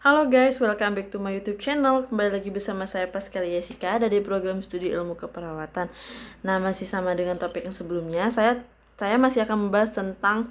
Halo guys, welcome back to my YouTube channel. Kembali lagi bersama saya Pascal Jessica dari program studi ilmu keperawatan. Nah, masih sama dengan topik yang sebelumnya. Saya masih akan membahas tentang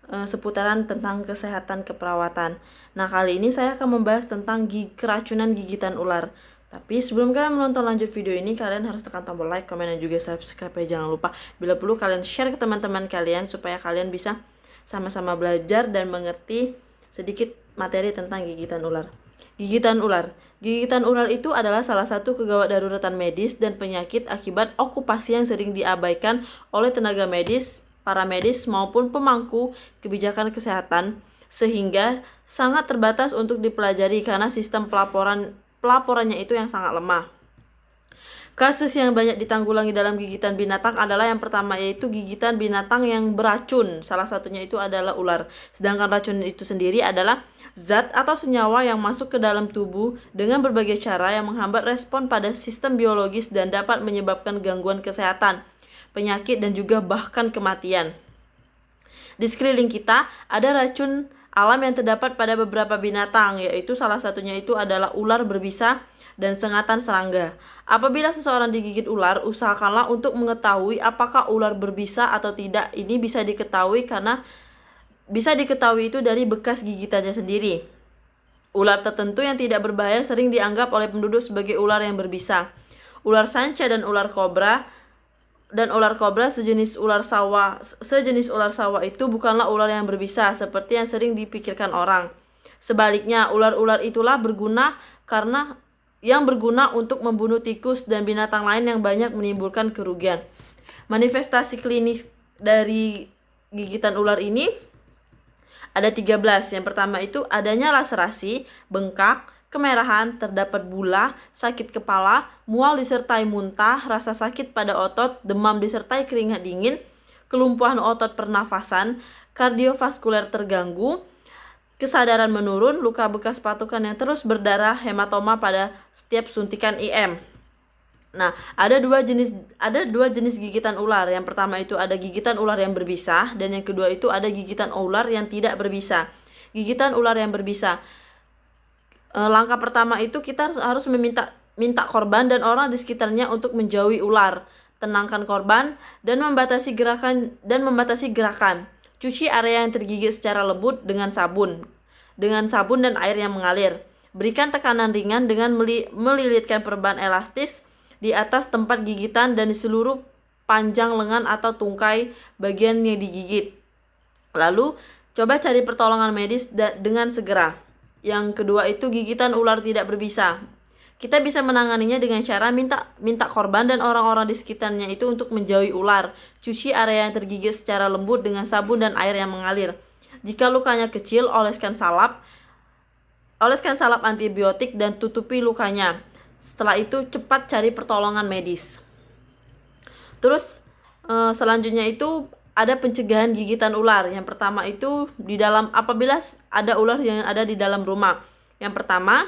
seputaran tentang kesehatan keperawatan. Nah, kali ini saya akan membahas tentang keracunan gigitan ular. Tapi sebelum kalian menonton lanjut video ini, kalian harus tekan tombol like, komen, dan juga subscribe ya. Jangan lupa, bila perlu kalian share ke teman-teman kalian supaya kalian bisa sama-sama belajar dan mengerti sedikit materi tentang gigitan ular. Gigitan ular. Gigitan ular itu adalah salah satu kegawat daruratan medis dan penyakit akibat okupasi yang sering diabaikan oleh tenaga medis, para medis maupun pemangku kebijakan kesehatan, sehingga sangat terbatas untuk dipelajari karena sistem pelaporannya itu yang sangat lemah. Kasus yang banyak ditanggulangi dalam gigitan binatang adalah yang pertama, yaitu gigitan binatang yang beracun. Salah satunya itu adalah ular. Sedangkan racun itu sendiri adalah zat atau senyawa yang masuk ke dalam tubuh dengan berbagai cara yang menghambat respon pada sistem biologis dan dapat menyebabkan gangguan kesehatan, penyakit, dan juga bahkan kematian. Di sekeliling kita ada racun alam yang terdapat pada beberapa binatang, yaitu salah satunya itu adalah ular berbisa dan sengatan serangga. Apabila seseorang digigit ular, usahakanlah untuk mengetahui apakah ular berbisa atau tidak. Ini bisa diketahui itu dari bekas gigitannya sendiri. Ular tertentu yang tidak berbahaya sering dianggap oleh penduduk sebagai ular yang berbisa. Ular sanca dan ular kobra sejenis ular sawah itu bukanlah ular yang berbisa seperti yang sering dipikirkan orang. Sebaliknya, ular-ular itulah berguna untuk membunuh tikus dan binatang lain yang banyak menimbulkan kerugian. Manifestasi klinis dari gigitan ular ini ada 13. Yang pertama itu adanya laserasi, bengkak, kemerahan, terdapat bula, sakit kepala, mual disertai muntah, rasa sakit pada otot, demam disertai keringat dingin, kelumpuhan otot pernafasan, kardiovaskuler terganggu, kesadaran menurun, luka bekas patukan yang terus berdarah, hematoma pada setiap suntikan IM. Nah, ada dua jenis gigitan ular. Yang pertama itu ada gigitan ular yang berbisa, dan yang kedua itu ada gigitan ular yang tidak berbisa. Gigitan ular yang berbisa. Langkah pertama itu kita harus minta korban dan orang di sekitarnya untuk menjauhi ular. Tenangkan korban dan membatasi gerakan. Cuci area yang tergigit secara lembut dengan sabun dan air yang mengalir. Berikan tekanan ringan dengan melilitkan perban elastis di atas tempat gigitan dan di seluruh panjang lengan atau tungkai bagian yang digigit. Lalu, coba cari pertolongan medis dengan segera. Yang kedua itu gigitan ular tidak berbisa. Kita bisa menanganinya dengan cara minta korban dan orang-orang di sekitarnya itu untuk menjauhi ular. Cuci area yang tergigit secara lembut dengan sabun dan air yang mengalir. Jika lukanya kecil, oleskan salap antibiotik dan tutupi lukanya. Setelah itu cepat cari pertolongan medis. Terus selanjutnya itu ada pencegahan gigitan ular. Yang pertama itu apabila ada ular yang ada di dalam rumah. Yang pertama,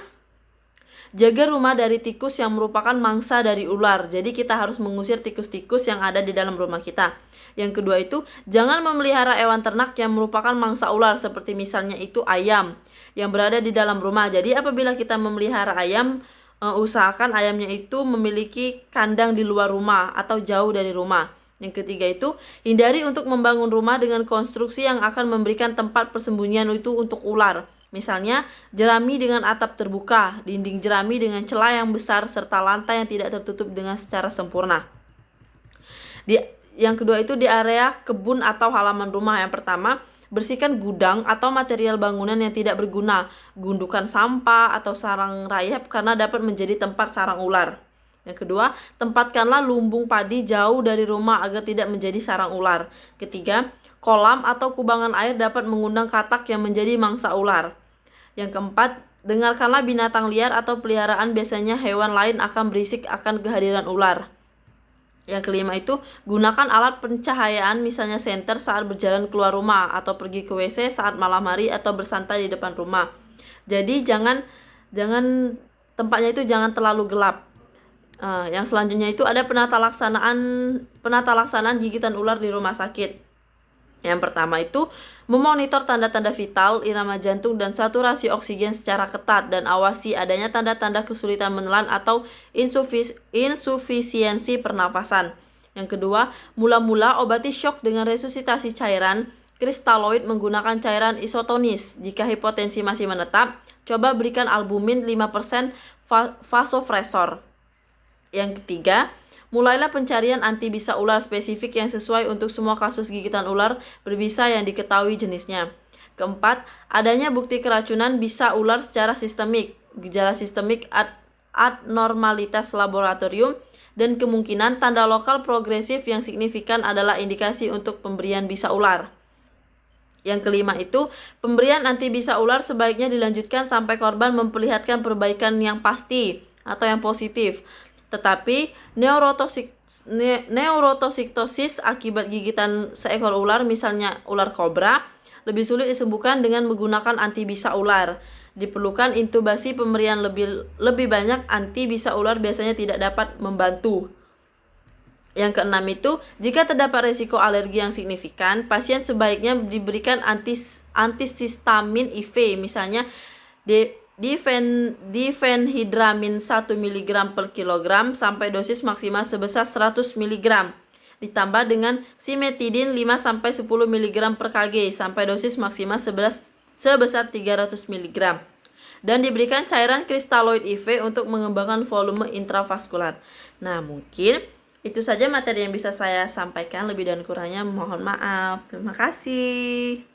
jaga rumah dari tikus yang merupakan mangsa dari ular. Jadi kita harus mengusir tikus-tikus yang ada di dalam rumah kita. Yang kedua itu, jangan memelihara hewan ternak yang merupakan mangsa ular, seperti misalnya itu ayam yang berada di dalam rumah. Jadi apabila kita memelihara ayam, usahakan ayamnya itu memiliki kandang di luar rumah atau jauh dari rumah. Yang ketiga itu, hindari untuk membangun rumah dengan konstruksi yang akan memberikan tempat persembunyian itu untuk ular. Misalnya, jerami dengan atap terbuka, dinding jerami dengan celah yang besar, serta lantai yang tidak tertutup dengan secara sempurna. Yang kedua itu di area kebun atau halaman rumah. Yang pertama, bersihkan gudang atau material bangunan yang tidak berguna, gundukan sampah atau sarang rayap karena dapat menjadi tempat sarang ular. Yang kedua, tempatkanlah lumbung padi jauh dari rumah agar tidak menjadi sarang ular. Ketiga, kolam atau kubangan air dapat mengundang katak yang menjadi mangsa ular. Yang keempat, dengarkanlah binatang liar atau peliharaan, biasanya hewan lain akan berisik akan kehadiran ular. Yang kelima itu, gunakan alat pencahayaan misalnya senter saat berjalan keluar rumah atau pergi ke WC saat malam hari atau bersantai di depan rumah. Jadi jangan tempatnya itu jangan terlalu gelap. Yang selanjutnya itu ada penata laksanaan gigitan ular di rumah sakit. Yang pertama itu memonitor tanda-tanda vital, irama jantung, dan saturasi oksigen secara ketat dan awasi adanya tanda-tanda kesulitan menelan atau insufisiensi pernafasan. Yang kedua, mula-mula obati shock dengan resusitasi cairan kristaloid menggunakan cairan isotonis. Jika hipotensi masih menetap, coba berikan albumin 5% vasopresor. Yang ketiga, mulailah pencarian antibisa ular spesifik yang sesuai untuk semua kasus gigitan ular berbisa yang diketahui jenisnya. Keempat, adanya bukti keracunan bisa ular secara sistemik, gejala sistemik abnormalitas laboratorium, dan kemungkinan tanda lokal progresif yang signifikan adalah indikasi untuk pemberian bisa ular. Yang kelima itu, pemberian antibisa ular sebaiknya dilanjutkan sampai korban memperlihatkan perbaikan yang pasti atau yang positif. Tetapi neurotoksiktosis akibat gigitan seekor ular, misalnya ular kobra, lebih sulit disembuhkan dengan menggunakan antibisa ular. Diperlukan intubasi pemberian lebih banyak antibisa ular biasanya tidak dapat membantu. Yang keenam itu, jika terdapat resiko alergi yang signifikan, pasien sebaiknya diberikan antihistamin IV, misalnya difenhidramin 1 mg per kilogram sampai dosis maksimal sebesar 100 mg. Ditambah dengan simetidin 5-10 mg per kg sampai dosis maksimal sebesar 300 mg. Dan diberikan cairan kristaloid IV untuk mengembangkan volume intravaskular. Nah, mungkin itu saja materi yang bisa saya sampaikan. Lebih dan kurangnya mohon maaf. Terima kasih.